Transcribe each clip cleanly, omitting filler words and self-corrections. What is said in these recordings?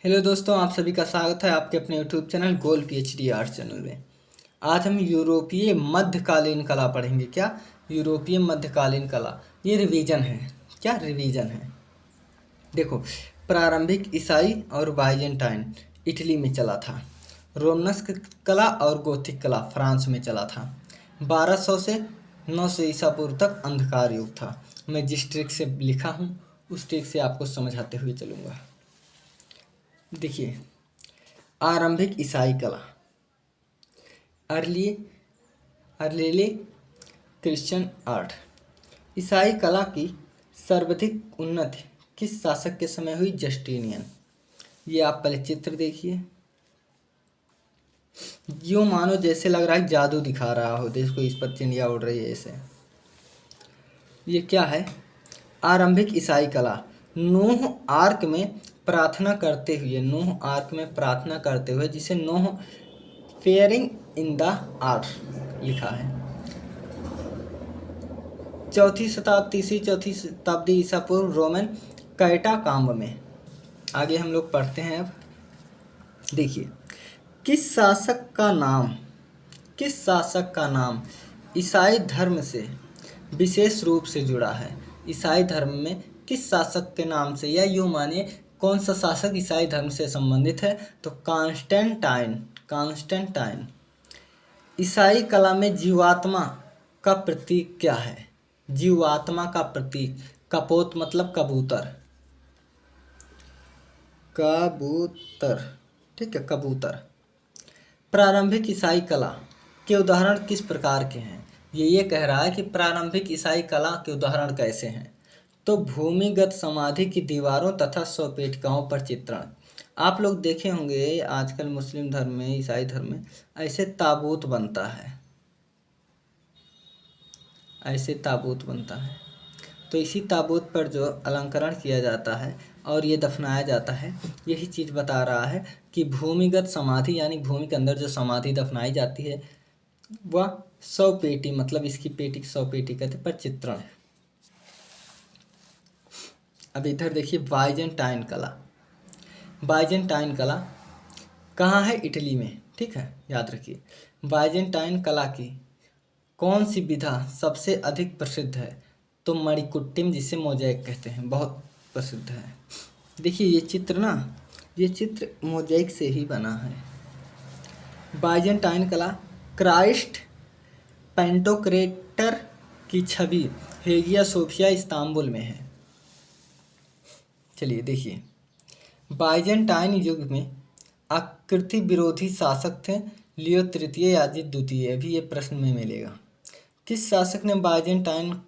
Hello दोस्तों, आप सभी का स्वागत है आपके अपने यूट्यूब चैनल गोल पीएचडी आर्ट चैनल में। आज हम यूरोपीय मध्यकालीन कला पढ़ेंगे। क्या? यूरोपीय मध्यकालीन कला। ये रिवीजन है। क्या रिवीजन है? देखो, प्रारंभिक ईसाई और बाइजेंटाइन इटली में चला था। रोमनस्क कला और गोथिक कला फ्रांस में चला था। 1200 से 900 ईसा पूर्व तक अंधकार युग था। मैं जिस ट्रिक से लिखा हूँ उस ट्रिक से आपको समझाते हुए चलूँगा। देखिए, आरंभिक ईसाई कला, अर्ली अर्ली क्रिश्चियन आर्ट। ईसाई कला की सर्वाधिक उन्नति किस शासक के समय हुई? जस्टिनियन। ये आप पहले चित्र देखिए, यूँ मानो जैसे लग रहा है जादू दिखा रहा हो। देखो, इस पर चिड़िया उड़ रही है ऐसे। ये क्या है? आरंभिक ईसाई कला। नूह आर्क में प्रार्थना करते हुए, जिसे नूह फेयरिंग इन द आर्ट लिखा है। चौथी शताब्दी ईसा पूर्व रोमन कैटा काम्ब में। आगे हम लोग पढ़ते हैं। अब देखिए, किस शासक का नाम ईसाई धर्म से विशेष रूप से जुड़ा है? ईसाई धर्म में किस शासक के नाम से, या यूँ मानिए कौन सा शासक ईसाई धर्म से संबंधित है? तो कांस्टेंटाइन। ईसाई कला में जीवात्मा का प्रतीक क्या है? जीवात्मा का प्रतीक कपोत, मतलब कबूतर। ठीक है, कबूतर। प्रारंभिक ईसाई कला के उदाहरण किस प्रकार के हैं? ये कह रहा है कि प्रारंभिक ईसाई कला के उदाहरण कैसे हैं। तो भूमिगत समाधि की दीवारों तथा स्वपेटिकाओं पर चित्रण। आप लोग देखे होंगे आजकल मुस्लिम धर्म में, ईसाई धर्म में ऐसे ताबूत बनता है, तो इसी ताबूत पर जो अलंकरण किया जाता है और ये दफनाया जाता है, यही चीज़ बता रहा है कि भूमिगत समाधि यानी भूमि के अंदर जो समाधि दफनाई जाती है वह शवपेटी, मतलब इसकी पेटी शवपेटी कहते पर चित्रण है। अब इधर देखिए, बाइजेंटाइन कला कहाँ है? इटली में। ठीक है, याद रखिए। बाइजेंटाइन कला की कौन सी विधा सबसे अधिक प्रसिद्ध है? तो मणिकुट्टिम, जिसे मोज़ेक कहते हैं, बहुत प्रसिद्ध है। देखिए, ये चित्र मोज़ेक से ही बना है। बाइजेंटाइन कला क्राइस्ट पेंटोक्रेटर की छवि हेगिया सोफिया इस्तांबुल में है। चलिए देखिए, बाइजेंटाइन युग में आकृति विरोधी शासक थे लियो तृतीय याजिद द्वितीय। भी ये प्रश्न में मिलेगा। किस शासक ने बाइजेंटाइन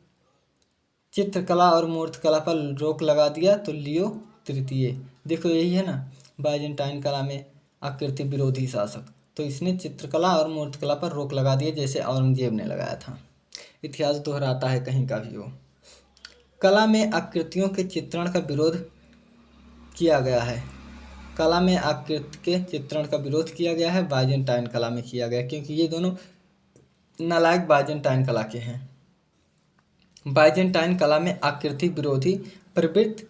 चित्रकला और मूर्तिकला पर रोक लगा दिया? तो लियो तृतीय। देखो, यही है ना, बाइजेंटाइन कला में आकृति विरोधी शासक, तो इसने चित्रकला और मूर्तिकला पर रोक लगा दिया, जैसे औरंगजेब ने लगाया था। इतिहास दोहराता है कहीं का भी हो। कला में आकृतियों के चित्रण का विरोध किया गया है। कला में आकृति के चित्रण का विरोध किया गया है, बाइजेंटाइन कला में किया गया, क्योंकि ये दोनों नालायक बाइजेंटाइन कला के हैं। बाइजेंटाइन कला में आकृति विरोधी प्रवृत्ति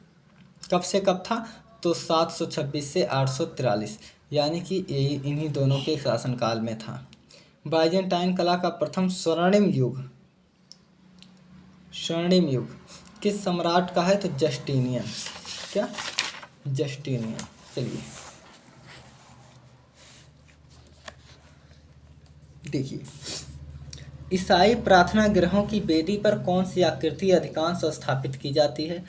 कब से कब था? तो 726 से 843, यानी कि इन्हीं दोनों के शासनकाल में था। बाइजेंटाइन कला का प्रथम स्वर्णिम युग किस सम्राट का है? तो जस्टिनियन। क्या? जस्टिनियन। चलिए देखिए, ईसाई प्रार्थना गृहों की वेदी पर कौन सी आकृति अधिकांश स्थापित की जाती है?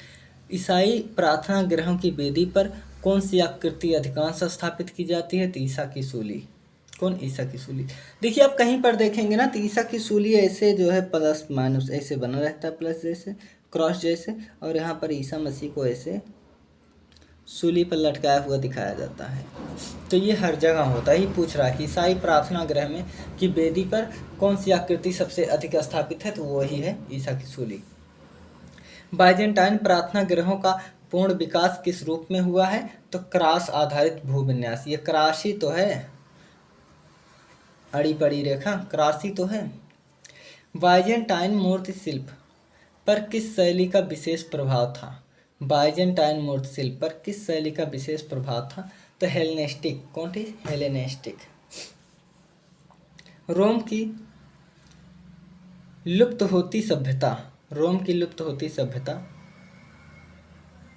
ईसाई प्रार्थना गृहों की वेदी पर कौन सी आकृति अधिकांश स्थापित की जाती है? तो ईसा की सूली। कौन? ईसा की सूली। देखिए, आप कहीं पर देखेंगे ना, तो ईसा की सूली ऐसे जो है प्लस माइनस ऐसे बना रहता है, प्लस जैसे, क्रॉस जैसे, और यहाँ पर ईसा मसीह को ऐसे सूली पर लटकाया हुआ दिखाया जाता है। तो ये हर जगह होता ही पूछ रहा है कि ईसाई प्रार्थना गृह में की वेदी पर कौन सी आकृति सबसे अधिक स्थापित है? तो वही है ईसा की सूली। बाइजेंटाइन प्रार्थना गृहों का पूर्ण विकास किस रूप में हुआ है? तो क्रॉस आधारित भूविन्यास। ये क्रॉस ही तो है, अड़ी पड़ी रेखा क्रॉस ही तो है। बाइजेंटाइन मूर्ति शिल्प पर किस शैली का विशेष प्रभाव था? बाइजेंटाइन मूर्ति शिल्प पर किस शैली का विशेष प्रभाव था? तो हेलेनिस्टिक। कौन थी? हेलेनिस्टिक। रोम की लुप्त होती सभ्यता, रोम की लुप्त होती सभ्यता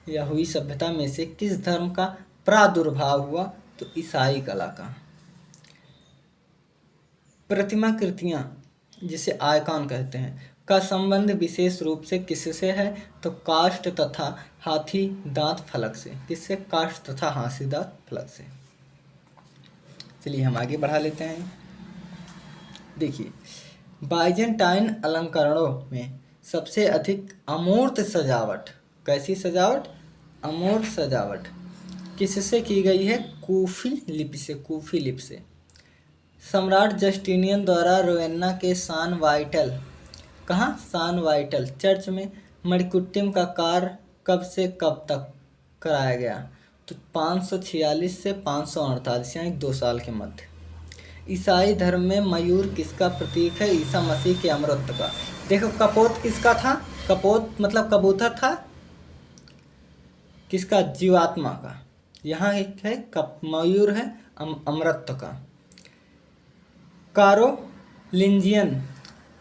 या हुई सभ्यता में से किस धर्म का प्रादुर्भाव हुआ? तो ईसाई कला का। प्रतिमाकृतियाँ, जिसे आयकॉन कहते हैं, का संबंध विशेष रूप से किससे है? तो काष्ठ तथा हाथी दांत फलक से। किससे? काष्ठ तथा हाथी दांत फलक से। चलिए हम आगे बढ़ा लेते हैं। देखिए, बाइजेंटाइन अलंकरणों में सबसे अधिक अमूर्त सजावट, कैसी सजावट? अमूर्त सजावट किससे की गई है? कूफी लिपि से। कूफी लिपि से। सम्राट जस्टिनियन द्वारा रोवेन्ना के सान वाइटल, कहाँ? सान वाइटल चर्च में मणिकुट्टिम का कार्य कब से कब तक कराया गया? तो 546 से 548, यानी 2 साल के मध्य। ईसाई धर्म में मयूर किसका प्रतीक है? ईसा मसीह के अमरत्व का। देखो, कपोत किसका था? कपोत मतलब कबूतर था, किसका? जीवात्मा का। यहाँ एक है मयूर है अमरत्व का।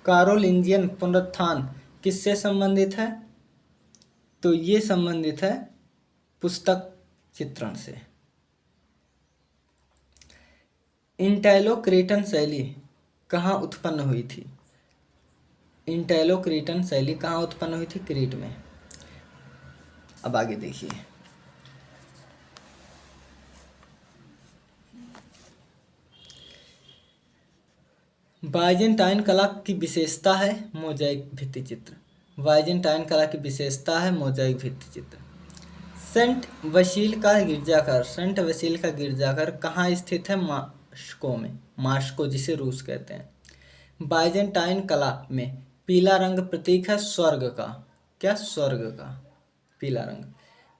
कारोलिंजियन पुनरुत्थान किससे संबंधित है? तो ये संबंधित है पुस्तक चित्रण से। इंटेलो क्रेटन शैली कहाँ उत्पन्न हुई थी? इंटेलो क्रेटन शैली कहाँ उत्पन्न हुई थी? क्रीट में। अब आगे देखिए, बाइजेंटाइन कला की विशेषता है मोजाइक भित्ति चित्र। बाइजेंटाइन कला की विशेषता है मोजाइक भित्ति चित्र। सेंट वसील का गिरजाघर, सेंट वसील का गिरजाघर कहाँ स्थित है? मास्को में। मास्को जिसे रूस कहते हैं। बाइजेंटाइन कला में पीला रंग प्रतीक है स्वर्ग का। क्या? स्वर्ग का पीला रंग।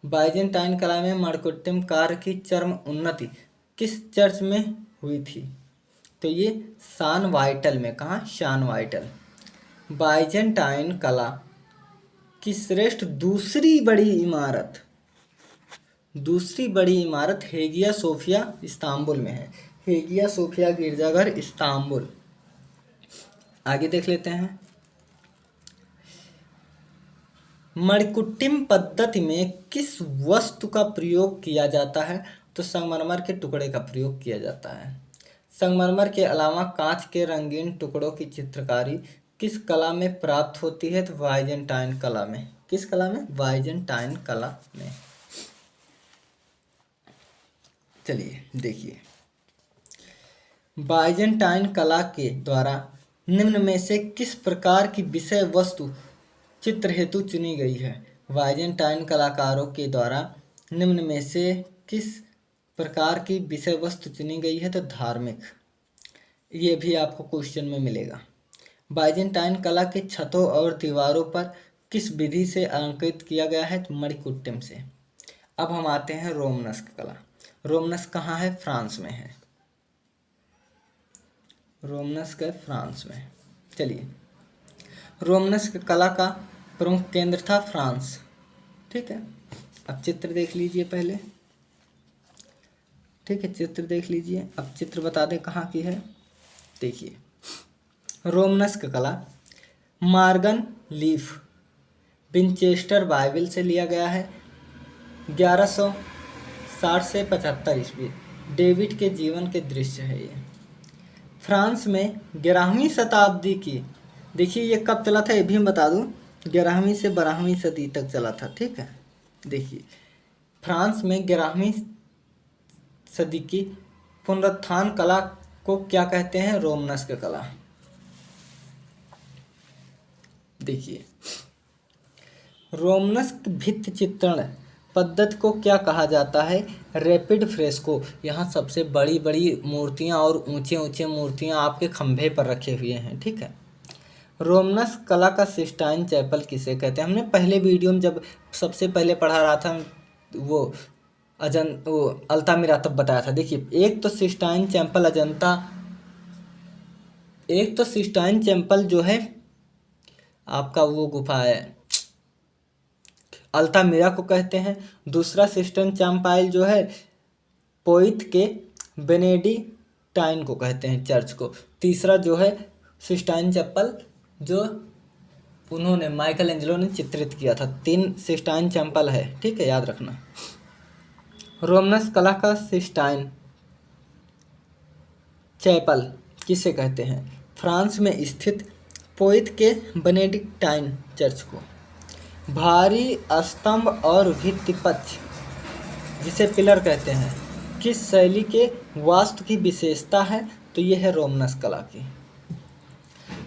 बाइजेंटाइन कला में मणिकुट्टिम कार्य की चरम उन्नति किस चर्च में हुई थी? तो ये सान वाइटल में। कहाँ? सान वाइटल। बाइजेंटाइन कला की श्रेष्ठ दूसरी बड़ी इमारत हेगिया सोफिया इस्तांबुल में है। हेगिया सोफिया गिरजाघर इस्तांबुल। आगे देख लेते हैं। मणिकुट्टिम पद्धति में किस वस्तु का प्रयोग किया जाता है? तो संगमरमर के टुकड़े का प्रयोग किया जाता है। संगमरमर के अलावा कांच के रंगीन टुकड़ों की चित्रकारी किस कला में प्राप्त होती है? तो बाइजेंटाइन कला में। किस कला में? बाइजेंटाइन कला में। चलिए देखिए, बाइजेंटाइन कला के द्वारा निम्न में से किस प्रकार की विषय वस्तु चित्र हेतु चुनी गई है? बाइजेंटाइन कलाकारों के द्वारा निम्न में से किस प्रकार की विषय वस्तु चुनी गई है? तो धार्मिक। ये भी आपको क्वेश्चन में मिलेगा। बाइजेंटाइन कला के छतों और दीवारों पर किस विधि से अलंकृत किया गया है? तो मणिकुट्टिम से। अब हम आते हैं रोमनस्क कला। रोमनस्क कहाँ है? फ्रांस में है। रोमनस्क है फ्रांस में। चलिए, रोमनस्क कला का प्रमुख केंद्र था फ्रांस। ठीक है, अब चित्र देख लीजिए पहले। ठीक है, चित्र देख लीजिए। अब चित्र बता दें कहाँ की है। देखिए, रोमनस्क कला मार्गन लीफ विंचेस्टर बाइबल से लिया गया है। 1160 से 75 ईस्वी डेविड के जीवन के दृश्य है ये। फ्रांस में 11वीं शताब्दी की, देखिए ये कब चला था ये भी हम बता दूं, 11वीं से 12वीं सदी तक चला था। ठीक है, देखिए फ्रांस में 11वीं सदी की पुनरुत्थान कला को क्या कहते हैं? रोमनस्क कला। देखिए, रोमनस्क भित्ति चित्रण पद्धति को क्या कहा जाता है? Rapid fresco. यहाँ सबसे बड़ी बड़ी मूर्तियाँ और ऊंचे ऊंचे मूर्तियाँ आपके खंभे पर रखे हुए हैं। ठीक है, रोमनस्क कला का सिस्टाइन चैपल किसे कहते हैं? हमने पहले वीडियो में जब सबसे पहले पढ़ा रहा था वो अल्तामिरा तब बताया था। देखिए, एक तो सिस्टाइन चैपल जो है आपका वो गुफा है अल्तामिरा को कहते हैं। दूसरा सिस्टाइन चैपल जो है पोइथ के बेनेडिक्टाइन को कहते हैं चर्च को। तीसरा जो है सिस्टाइन चैपल, जो उन्होंने माइकल एंजेलो ने चित्रित किया था। 3 सिस्टाइन चैपल है, ठीक है, याद रखना। रोमनस कला का सिस्टाइन चैपल किसे कहते हैं? फ्रांस में स्थित पोइथ के बेनेडिक्टाइन चर्च को। भारी स्तंभ और भित्तिपक्ष जिसे पिलर कहते हैं, किस शैली के वास्तु की विशेषता है? तो ये है रोमनस कला की।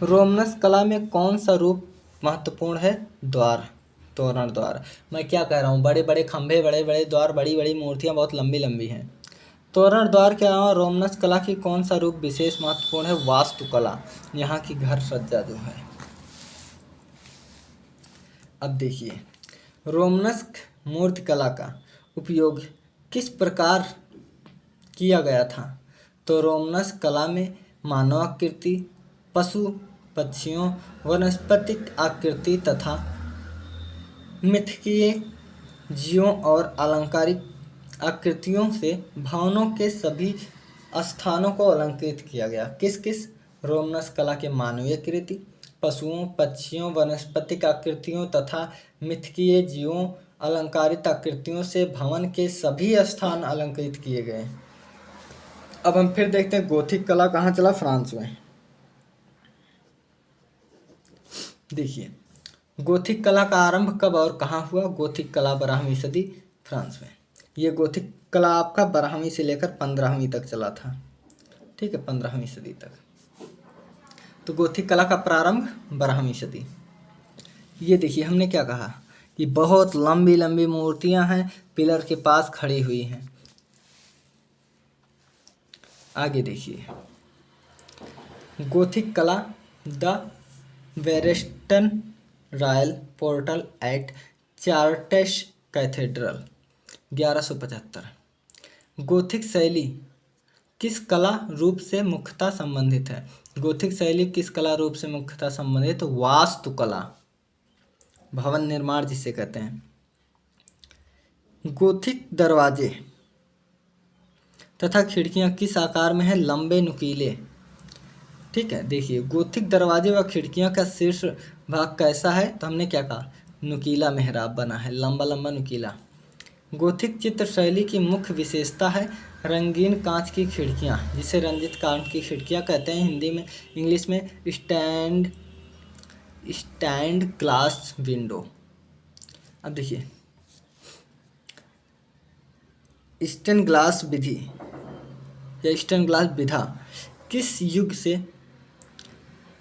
रोमनस कला में कौन सा रूप महत्वपूर्ण है? द्वार, तोरण द्वार। मैं क्या कह रहा हूँ, बड़े बड़े खंभे, बड़े बड़े द्वार, बड़ी बड़ी मूर्तियाँ बहुत लंबी लंबी हैं। तोरण द्वार के अलावा रोमनस कला की कौन सा रूप विशेष महत्वपूर्ण है? वास्तुकला, यहाँ की घर सज्जा जो है। अब देखिए, रोमनस मूर्तिकला का उपयोग किस प्रकार किया गया था? तो रोमनस कला में मानव आकृति, पशु पक्षियों, वनस्पतिक आकृति तथा मिथकीय जीवों और अलंकारिक आकृतियों से भवनों के सभी स्थानों को अलंकृत किया गया। किस किस? रोमनस कला के मानवीय आकृति, पशुओं पक्षियों, वनस्पतिक आकृतियों तथा मिथकीय जीवों, अलंकारित आकृतियों से भवन के सभी स्थान अलंकृत किए गए। अब हम फिर देखते हैं गोथिक कला कहाँ चला? फ्रांस में। देखिए, गोथिक कला का आरंभ कब और कहाँ हुआ? गोथिक कला 12वीं सदी, फ्रांस में। ये गोथिक कला आपका 12वीं से लेकर 15वीं तक चला था, ठीक है, 15वीं सदी तक। तो गोथिक कला का प्रारंभ 12वीं सदी। ये देखिए, हमने क्या कहा कि बहुत लंबी लंबी मूर्तियां हैं, पिलर के पास खड़ी हुई हैं। आगे देखिए, गोथिक कला the western royal portal at Chartres cathedral 1175। Gothic शैली किस कला रूप से मुख्यतः संबंधित है? गोथिक शैली किस कला रूप से मुख्यतः संबंधित? तो वास्तुकला, भवन निर्माण जिसे कहते हैं। गोथिक दरवाजे तथा खिड़कियां किस आकार में है? लंबे नुकीले, ठीक है। देखिए, गोथिक दरवाजे व खिड़कियां का शीर्ष भाग कैसा है? तो हमने क्या कहा? नुकीला मेहराब बना है, लंबा लंबा नुकीला। गोथिक चित्र शैली की मुख्य विशेषता है रंगीन कांच की खिड़कियां, जिसे रंजित कांच की खिड़कियां कहते हैं। हिंदी में, इंग्लिश में स्टैंड ग्लास विंडो। अब देखिए, स्टेन ग्लास विधि या स्टेन ग्लास विधा किस युग से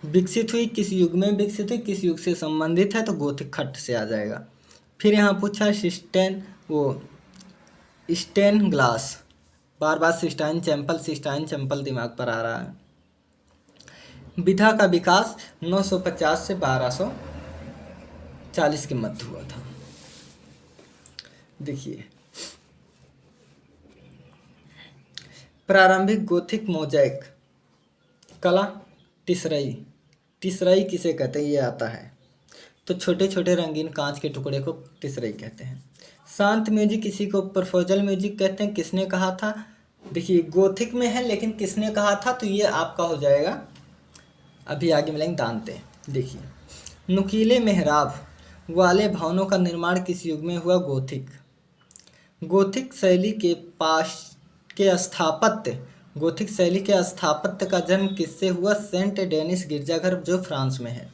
विकसित हुई? किस युग में विकसित हुई? किस युग से संबंधित है? तो गोथिक खट से आ जाएगा। फिर यहाँ पूछा स्टेन ग्लास, बार बार सिस्टाइन चैंपल दिमाग पर आ रहा है। विधा का विकास 950 से 1240 के मध्य हुआ था। देखिए, प्रारंभिक गोथिक मोज़ेक कला टिसरई किसे कहते हैं? ये आता है। तो छोटे छोटे रंगीन कांच के टुकड़े को टिसरई कहते हैं। शांत म्यूजिक इसी को परफोजल म्यूजिक कहते हैं। किसने कहा था? देखिए, गोथिक में है, लेकिन किसने कहा था? तो ये आपका हो जाएगा, अभी आगे मिलेंगे, दांते। देखिए, नुकीले मेहराब वाले भवनों का निर्माण किस युग में हुआ? गोथिक। गोथिक शैली के स्थापत्य का जन्म किससे हुआ? सेंट डेनिस गिरजाघर, जो फ्रांस में है।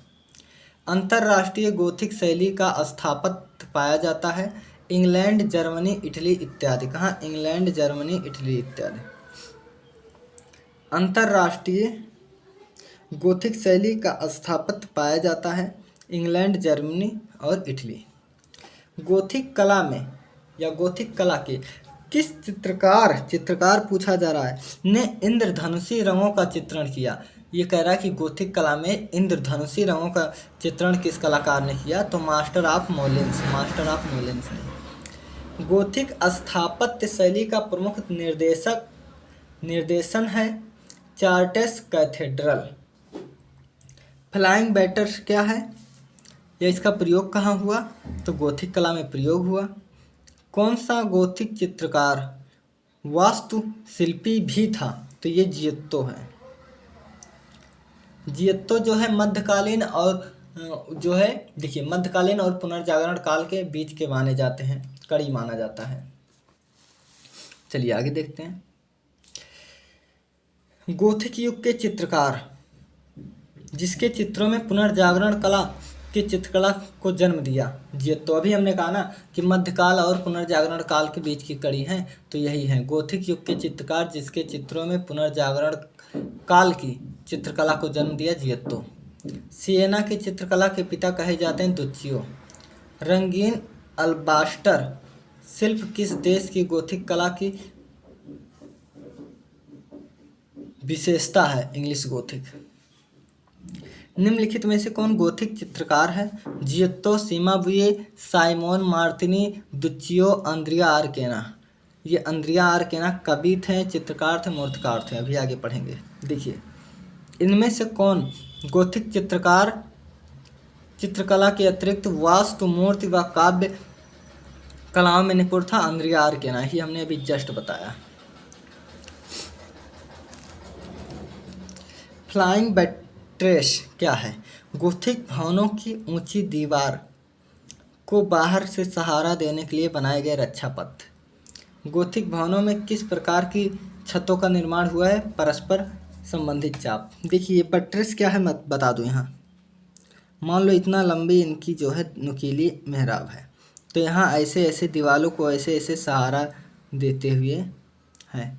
अंतर्राष्ट्रीय गोथिक शैली का स्थापत्य पाया जाता है इंग्लैंड, जर्मनी, इटली इत्यादि। कहाँ? इंग्लैंड, जर्मनी, इटली इत्यादि। अंतर्राष्ट्रीय गोथिक शैली का स्थापत्य पाया जाता है इंग्लैंड, जर्मनी और इटली। गोथिक कला में या गोथिक कला के किस चित्रकार पूछा जा रहा है, ने इंद्रधनुषी रंगों का चित्रण किया? ये कह रहा है कि गोथिक कला में इंद्रधनुषी रंगों का चित्रण किस कलाकार ने किया? तो मास्टर ऑफ मोलिन्स ने। गोथिक स्थापत्य शैली का प्रमुख निर्देशन है चार्टेस कैथेड्रल। फ्लाइंग बैटर्स क्या है या इसका प्रयोग कहाँ हुआ? तो गोथिक कला में प्रयोग हुआ। कौन सा गोथिक चित्रकार वास्तुशिल्पी भी था, तो ये जियोत्तो है। जियोत्तो जो है मध्यकालीन और जो है देखिए मध्यकालीन और पुनर्जागरण काल के बीच के माने जाते हैं, कड़ी माना जाता है। चलिए आगे देखते हैं। गोथिक युग के चित्रकार जिसके चित्रों में पुनर्जागरण कला की चित्रकला को जन्म दिया। तो अभी हमने कहा ना कि मध्यकाल और पुनर्जागरण काल के बीच की कड़ी है, तो यही है गोथिक युग के चित्रकार जिसके चित्रों में पुनर्जागरण काल की चित्रकला को जन्म दिया, जियोत्तो। सिएना की चित्रकला के पिता कहे जाते हैं दुच्चियो। रंगीन अल्बास्टर शिल्प किस देश की गोथिक कला की विशेषता है? English Gothic. निम्नलिखित में से कौन गोथिक चित्रकार है? जियोत्तो, सीमाबुए, साइमोन मार्तिनी, दुच्चियो, अंद्रिया आर्केना। ये अंद्रिया आर्केना कवि थे, चित्रकार थे, मूर्तिकार थे। अभी आगे पढ़ेंगे। देखिए इनमें से कौन गोथिक चित्रकार चित्रकला के अतिरिक्त वास्तु, मूर्ति व काव्य कलाओं में निपुण था? अंद्रिया आर्केना ही हमने अभी जस्ट बताया। फ्लाइंग बट्रेस क्या है? गोथिक भवनों की ऊंची दीवार को बाहर से सहारा देने के लिए बनाए गए रक्षा पथ। गोथिक भवनों में किस प्रकार की छतों का निर्माण हुआ है? परस्पर संबंधित चाप। देखिए बट्रेस क्या है मैं बता दूं। यहाँ मान लो इतना लंबी इनकी जो है नुकीली मेहराब है, तो यहाँ ऐसे ऐसे दीवारों को ऐसे ऐसे सहारा देते हुए है।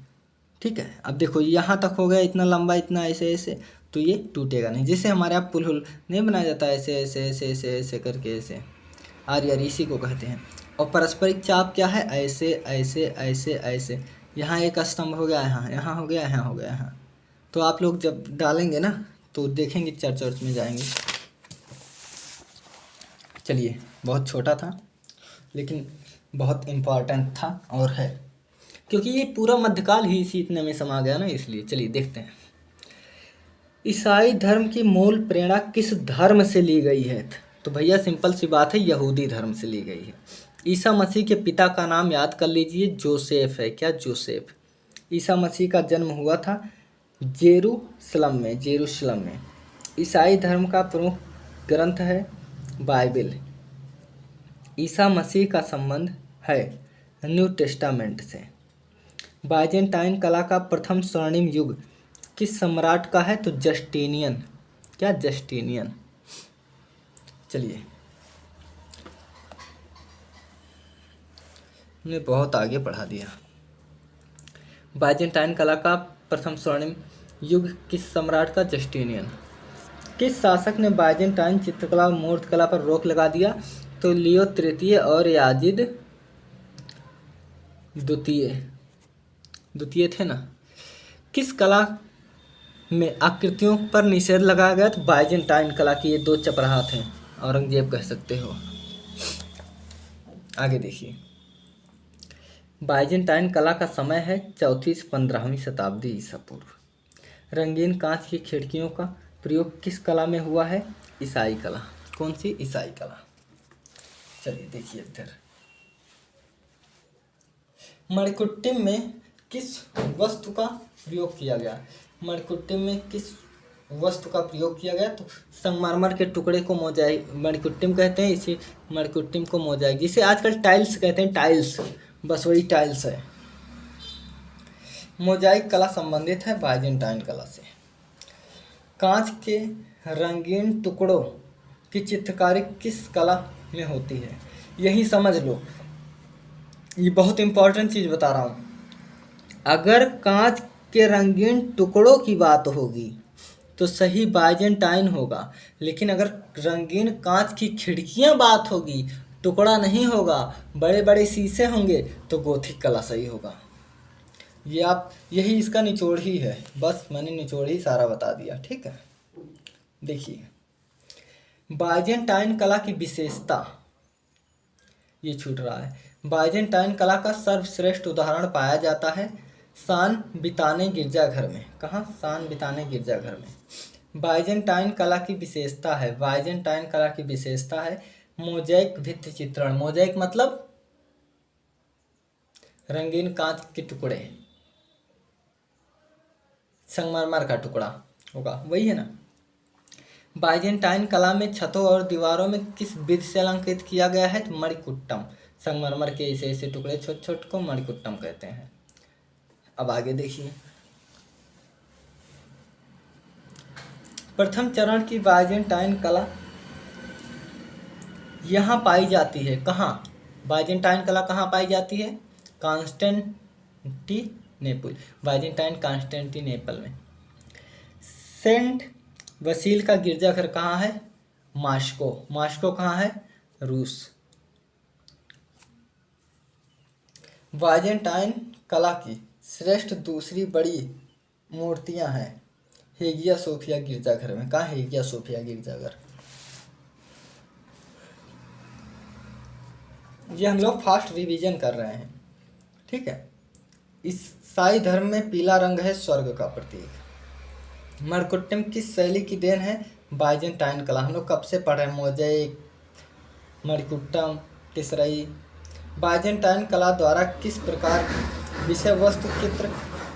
ठीक है, अब देखो यहाँ तक हो गया, इतना लंबा, इतना ऐसे ऐसे, तो ये टूटेगा नहीं। जैसे हमारे यहाँ पुल हुल नहीं बनाया जाता, ऐसे ऐसे ऐसे ऐसे ऐसे करके, ऐसे आर्य इसी को कहते हैं। और पारस्परिक चाप क्या है? ऐसे ऐसे ऐसे ऐसे। यहाँ एक स्तंभ हो गया, यहाँ हो गया, यहाँ हो गया, यहाँ। तो आप लोग जब डालेंगे ना तो देखेंगे, चर्च में जाएंगे। चलिए बहुत छोटा था लेकिन बहुत इम्पॉर्टेंट था और है, क्योंकि ये पूरा मध्यकाल ही इसी इतने में समा गया ना, इसलिए। चलिए देखते हैं। ईसाई धर्म की मूल प्रेरणा किस धर्म से ली गई है? तो भैया सिंपल सी बात है, यहूदी धर्म से ली गई है। ईसा मसीह के पिता का नाम याद कर लीजिए, जोसेफ है। क्या? जोसेफ। ईसा मसीह का जन्म हुआ था जेरूशलम में। ईसाई धर्म का प्रमुख ग्रंथ है बाइबिल। ईसा मसीह का संबंध है न्यू टेस्टामेंट से। बाइजेंटाइन कला का प्रथम स्वर्णिम युग किस सम्राट का है? तो जस्टिनियन। क्या? जस्टिनियन। चलिए हमने बहुत आगे बढ़ा दिया। बाइजेंटाइन कला का प्रथम स्वर्णिम युग किस सम्राट का? जस्टिनियन। किस शासक ने बाइजेंटाइन चित्रकला और मूर्तिकला पर रोक लगा दिया? तो लियो तृतीय और याजिद द्वितीय थे ना। किस कला में आकृतियों पर निषेध लगाया गया? तो बाइजेंटाइन कला की ये दो चपराहा थे, औरंगजेब कह सकते हो। आगे देखिए। बाइजेंटाइन कला का समय है 4वीं से 15वीं शताब्दी ईसा पूर्व। रंगीन कांच की खिड़कियों का प्रयोग किस कला में हुआ है? ईसाई कला। कौन सी? ईसाई कला। चलिए देखिए इधर। मणिकुट्टिम में किस वस्तु का प्रयोग किया गया? मणिकुट्टिम में किस वस्तु का प्रयोग किया गया? तो संगमरमर के टुकड़े को मोजाइक मणिकुट्टिम कहते हैं। इसी मणिकुट्टिम को मोजाइक, जिसे आजकल टाइल्स कहते हैं, टाइल्स, बस वही टाइल्स है। मोजाइक कला संबंधित है बाइजेंटाइन कला से। कांच के रंगीन टुकड़ों की चित्रकारी किस कला में होती है? यही समझ लो, ये बहुत इंपॉर्टेंट चीज़ बता रहा हूँ। अगर कांच के रंगीन टुकड़ों की बात होगी तो सही बाइजेंटाइन होगा, लेकिन अगर रंगीन कांच की खिड़कियां बात होगी, टुकड़ा नहीं होगा, बड़े बड़े शीशे होंगे, तो गोथिक कला सही होगा। यही इसका निचोड़ ही है। बस मैंने निचोड़ ही सारा बता दिया। ठीक है, देखिए बाइजेंटाइन कला की विशेषता, ये छूट रहा है। बाइजेंटाइन कला का सर्वश्रेष्ठ उदाहरण पाया जाता है सान बिताने गिरजाघर में। कहाँ? सान बिताने गिरजाघर में। बाइजेंटाइन कला की विशेषता है, बाइजेंटाइन कला की विशेषता है मोजाइक भित्ति चित्रण। मोजाइक मतलब रंगीन कांच के टुकड़े, संगमरमर का टुकड़ा होगा, वही है ना। बाइजेंटाइन कला में छतों और दीवारों में किस विधि से अलंकृत किया गया है? तो मणिकुट्टम, संगमरमर के ऐसे ऐसे टुकड़े छोटे छोटे को मणिकुट्टम कहते हैं। अब आगे देखिए, प्रथम चरण की बाइजेंटाइन कला यहाँ पाई जाती है, कहाँ? बाइजेंटाइन कला कहाँ पाई जाती है? कॉन्स्टेंटिनेपल, बाइजेंटाइन कॉन्स्टेंटिनेपल में। सेंट वसील का गिरजाघर कहाँ है? मास्को, मास्को कहाँ है? रूस। बाइजेंटाइन कला की श्रेष्ठ दूसरी बड़ी मूर्तियां हैं हेगिया सोफिया गिरजाघर में। कहाँ हेगिया सोफिया गिरजाघर? ये हम लोग फास्ट रिवीजन कर रहे हैं, ठीक है। ईसाई धर्म में पीला रंग है स्वर्ग का प्रतीक। मणिकुट्टम किस शैली की देन है? बाइजेंटाइन कला। हम लोग कब से पढ़ रहे हैं? मोज़ेक, मणिकुट्टम, टिसरई। बाइजेंटाइन कला द्वारा किस प्रकार विषय वस्तु चित्र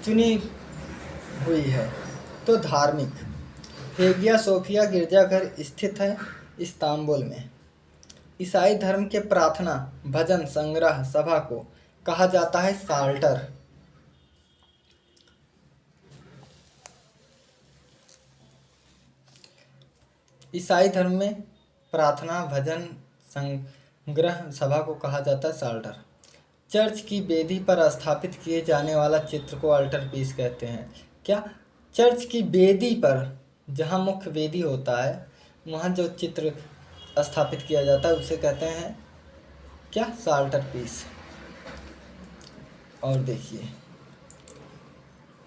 चुनी हुई है? तो धार्मिक। हेगिया सोफिया गिरजाघर स्थित है इस्तांबुल में। ईसाई धर्म के प्रार्थना भजन संग्रह सभा को कहा जाता है साल्टर। ईसाई धर्म में प्रार्थना भजन संग्रह सभा को कहा जाता है साल्टर। चर्च की वेदी पर स्थापित किए जाने वाला चित्र को अल्टर पीस कहते हैं। क्या? चर्च की वेदी पर, जहाँ मुख्य वेदी होता है, वहाँ जो चित्र स्थापित किया जाता है उसे कहते हैं क्या? साल्टर पीस। और देखिए,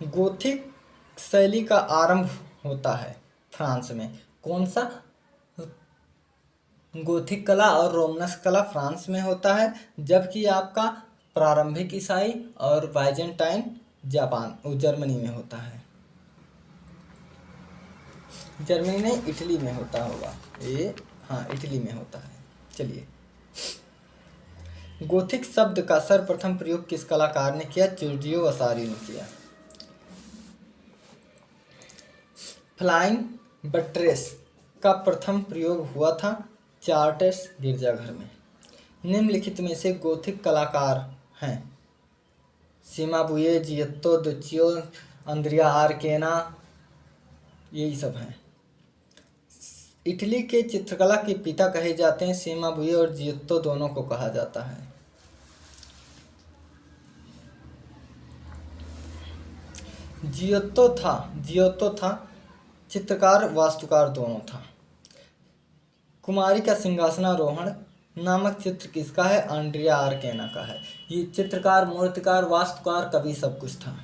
गोथिक शैली का आरंभ होता है फ्रांस में। कौन सा? गोथिक कला और रोमनस कला फ्रांस में होता है, जबकि आपका प्रारंभिक ईसाई और बाइजेंटाइन जापान जर्मनी में होता है। जर्मनी नहीं, इटली में होता होगा ये, हाँ इटली में होता है। चलिए, गोथिक शब्द का सर्वप्रथम प्रयोग किस कलाकार ने किया? जियोर्जियो वासारी ने किया। फ्लाइंग बट्रेस का प्रथम प्रयोग हुआ था चार्टर्स गिरजाघर में। निम्नलिखित में से गोथिक कलाकार हैं? सीमाबुए, जियोत्तो दुचियो, अंद्रिया आर्केना, यही सब हैं। इटली के चित्रकला के पिता कहे जाते हैं सीमाबुए, और जियोत्तो दोनों को कहा जाता है। जियोत्तो था चित्रकार वास्तुकार दोनों था। कुमारी का सिंहासनारोहण नामक चित्र किसका है? अंड्रिया आर्केना का है। ये चित्रकार, मूर्तिकार, वास्तुकार, कवि सब कुछ था।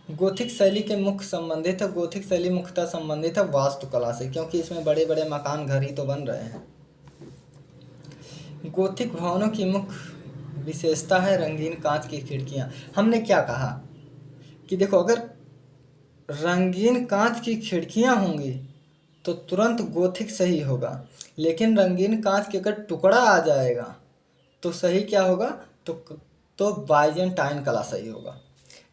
गोथिक शैली के मुख्य संबंधित है, गोथिक शैली मुख्यतः संबंधित है वास्तुकला से, क्योंकि इसमें बड़े बड़े मकान घर ही तो बन रहे हैं। गोथिक भवनों की मुख्य विशेषता है रंगीन कांच की खिड़कियां। हमने क्या कहा कि देखो, अगर रंगीन कांच की खिड़कियां होंगी तो तुरंत गोथिक सही होगा, लेकिन रंगीन कांच के अगर टुकड़ा आ जाएगा तो सही क्या होगा? तो बाइजेंटाइन कला सही होगा।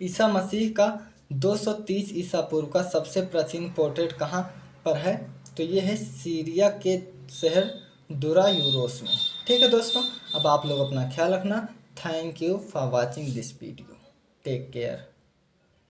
ईसा मसीह का 230 ईसा पूर्व का सबसे प्राचीन पोर्ट्रेट कहाँ पर है? तो ये है सीरिया के शहर दुरा यूरोस में। ठीक है दोस्तों, अब आप लोग अपना ख्याल रखना। Thank you for watching this video. Take care.